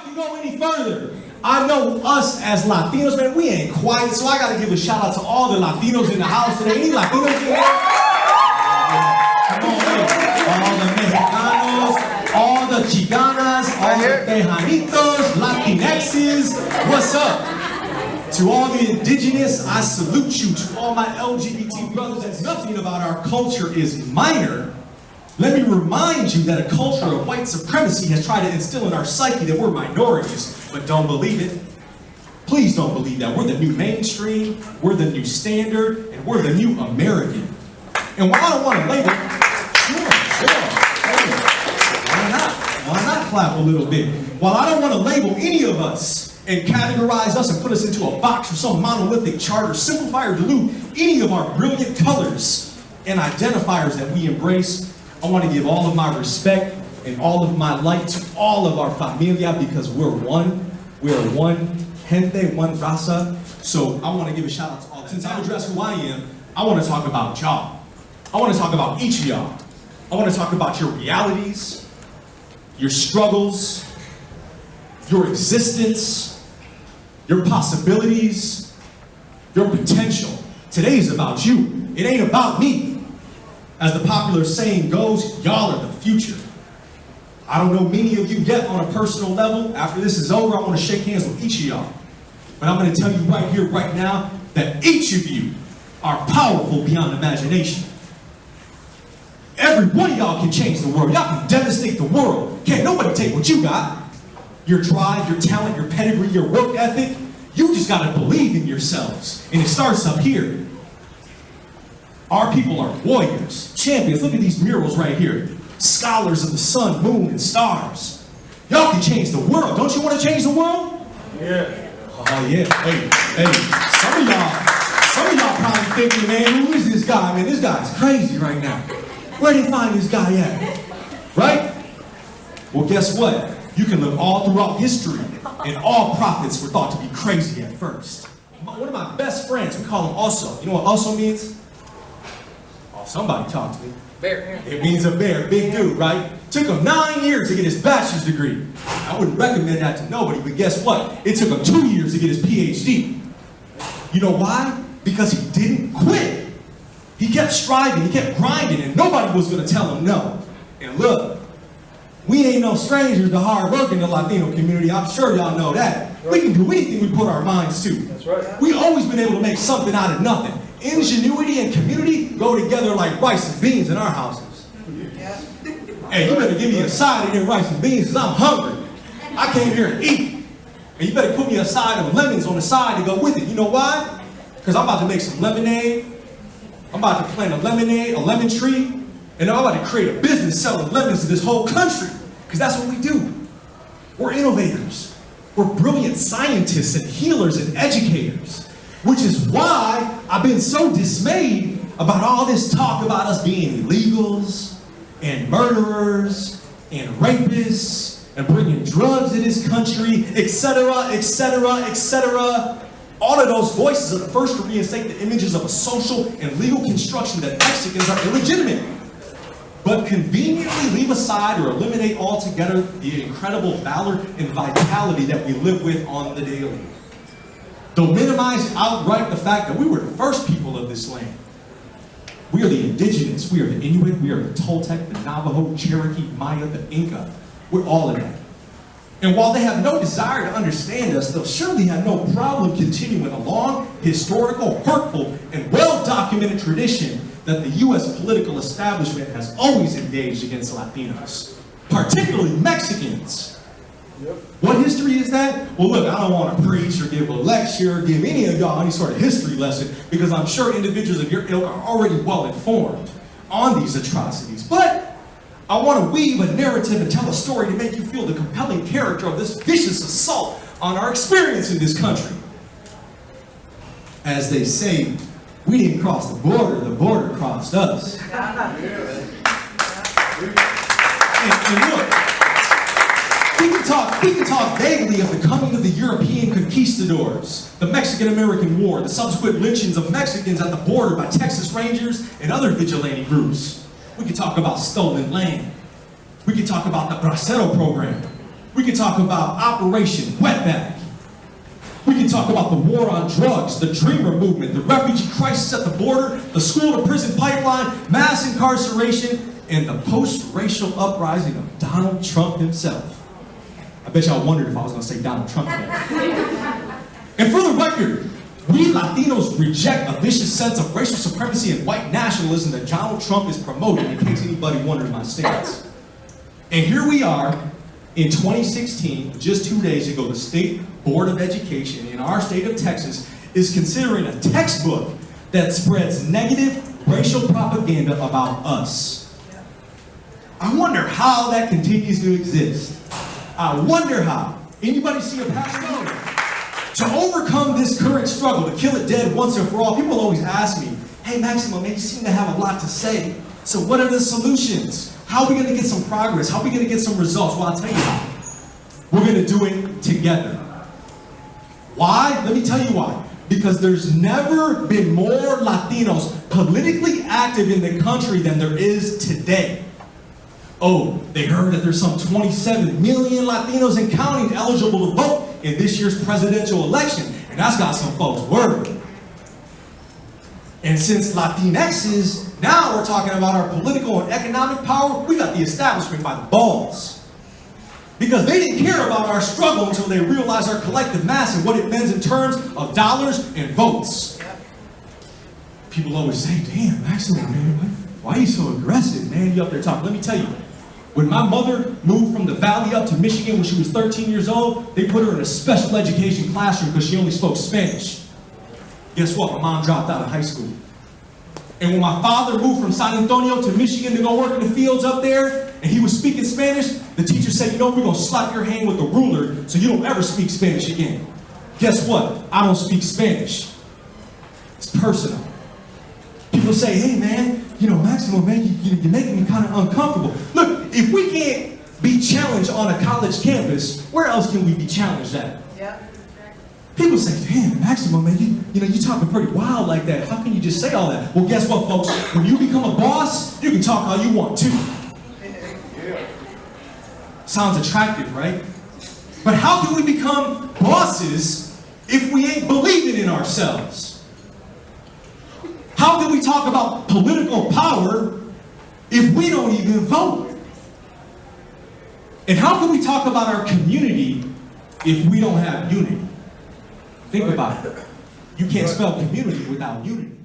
can go any further. I know us as Latinos, man, we ain't quiet, so I gotta give a shout out to all the Latinos in the house today. Any Latinos in here? Come on, man. All the Mexicanos, all the Chicanas, all the Tejanitos, Latinxes, what's up? To all the indigenous, I salute you. To all my LGBT brothers, and nothing about our culture is minor. Let me remind you that a culture of white supremacy has tried to instill in our psyche that we're minorities, but don't believe it. Please don't believe that. We're the new mainstream, we're the new standard, and we're the new American. And while I don't want to label, why not clap a little bit? While I don't want to label any of us and categorize us and put us into a box or some monolithic chart or simplify or dilute any of our brilliant colors and identifiers that we embrace, I want to give all of my respect and all of my light to all of our familia because we're one. We're one gente, one raza. So I want to give a shout out to all. Since I address who I am, I want to talk about y'all. I want to talk about each of y'all. I want to talk about your realities, your struggles, your existence, your possibilities, your potential. Today is about you. It ain't about me. As the popular saying goes, y'all are the future. I don't know many of you yet on a personal level. After this is over, I want to shake hands with each of y'all. But I'm going to tell you right here, right now, that each of you are powerful beyond imagination. Every one of y'all can change the world. Y'all can devastate the world. Can't nobody take what you got. Your drive, your talent, your pedigree, your work ethic. You just got to believe in yourselves. And it starts up here. Our people are warriors, champions. Look at these murals right here. Scholars of the sun, moon, and stars. Y'all can change the world. Don't you want to change the world? Yeah. Oh yeah. Hey. Some of y'all probably thinking, man, who is this guy? Man, this guy's crazy right now. Where did they find this guy at? Right? Well, guess what? You can look all throughout history, and all prophets were thought to be crazy at first. One of my best friends, we call him Oso. You know what Oso means? Somebody talk to me. Bear. It means a bear, big dude, right? Took him 9 years to get his bachelor's degree. I wouldn't recommend that to nobody, but guess what? It took him 2 years to get his PhD. You know why? Because he didn't quit. He kept striving, he kept grinding, and nobody was gonna tell him no. And look, we ain't no strangers to hard work in the Latino community. I'm sure y'all know that. Right. We can do anything we put our minds to. That's right. We've always been able to make something out of nothing. Ingenuity and community go together like rice and beans in our houses. Yeah. Hey, you better give me a side of them rice and beans because I'm hungry. I came here to eat. And you better put me a side of lemons on the side to go with it. You know why? Because I'm about to make some lemonade. I'm about to plant a lemon tree. And I'm about to create a business selling lemons to this whole country. Because that's what we do. We're innovators. We're brilliant scientists and healers and educators. Which is why I've been so dismayed about all this talk about us being illegals and murderers and rapists and bringing drugs to this country, etc., etc., etc. All of those voices are the first to reinstate the images of a social and legal construction that Mexicans are illegitimate, but conveniently leave aside or eliminate altogether the incredible valor and vitality that we live with on the daily. They'll minimize outright the fact that we were the first people of this land. We are the indigenous, we are the Inuit, we are the Toltec, the Navajo, Cherokee, Maya, the Inca. We're all of that. And while they have no desire to understand us, they'll surely have no problem continuing a long, historical, hurtful, and well-documented tradition that the U.S. political establishment has always engaged against Latinos, particularly Mexicans. Yep. What history is that? Well, look, I don't want to preach or give a lecture or give any of y'all any sort of history lesson because I'm sure individuals of your ilk are already well informed on these atrocities. But I want to weave a narrative and tell a story to make you feel the compelling character of this vicious assault on our experience in this country. As they say, we didn't cross the border crossed us. And look, we can talk vaguely of the coming of the European conquistadors, the Mexican-American War, the subsequent lynchings of Mexicans at the border by Texas Rangers and other vigilante groups. We can talk about stolen land. We can talk about the Bracero program. We We can talk about Operation Wetback. We can talk about the war on drugs, the Dreamer movement, the refugee crisis at the border, the school-to-prison pipeline, mass incarceration, and the post-racial uprising of Donald Trump himself. I bet y'all wondered if I was going to say Donald Trump today. And for the record, we Latinos reject a vicious sense of racial supremacy and white nationalism that Donald Trump is promoting, in case anybody wonders my stance. And here we are in 2016, just 2 days ago, the State Board of Education in our state of Texas is considering a textbook that spreads negative racial propaganda about us. I wonder how that continues to exist. I wonder how. Anybody see a path forward? To overcome this current struggle, to kill it dead once and for all, people always ask me, hey Maximo, man, you seem to have a lot to say. So what are the solutions? How are we going to get some progress? How are we going to get some results? Well, I'll tell you how. We're going to do it together. Why? Let me tell you why. Because there's never been more Latinos politically active in the country than there is today. Oh, they heard that there's some 27 million Latinos and counting eligible to vote in this year's presidential election. And that's got some folks worried. And since Latinxes, now we're talking about our political and economic power, we got the establishment by the balls. Because they didn't care about our struggle until they realized our collective mass and what it means in terms of dollars and votes. People always say, damn, Maximo, man, why are you so aggressive, man? You up there talking. Let me tell you, when my mother moved from the Valley up to Michigan when she was 13 years old, they put her in a special education classroom because she only spoke Spanish. Guess what? My mom dropped out of high school. And when my father moved from San Antonio to Michigan to go work in the fields up there, and he was speaking Spanish, the teacher said, you know, we're going to slap your hand with a ruler so you don't ever speak Spanish again. Guess what? I don't speak Spanish. It's personal. People say, hey man, you know, Maximo, man, you're making me kind of uncomfortable. Look, if we can't be challenged on a college campus, where else can we be challenged at? Yeah. People say, damn, Maximo, man, you know, you're talking pretty wild like that. How can you just say all that? Well, guess what, folks? When you become a boss, you can talk all you want to. Yeah. Sounds attractive, right? But how can we become bosses if we ain't believing in ourselves? How can we talk about political power if we don't even vote? And how can we talk about our community if we don't have unity? Think about it. You can't spell community without unity.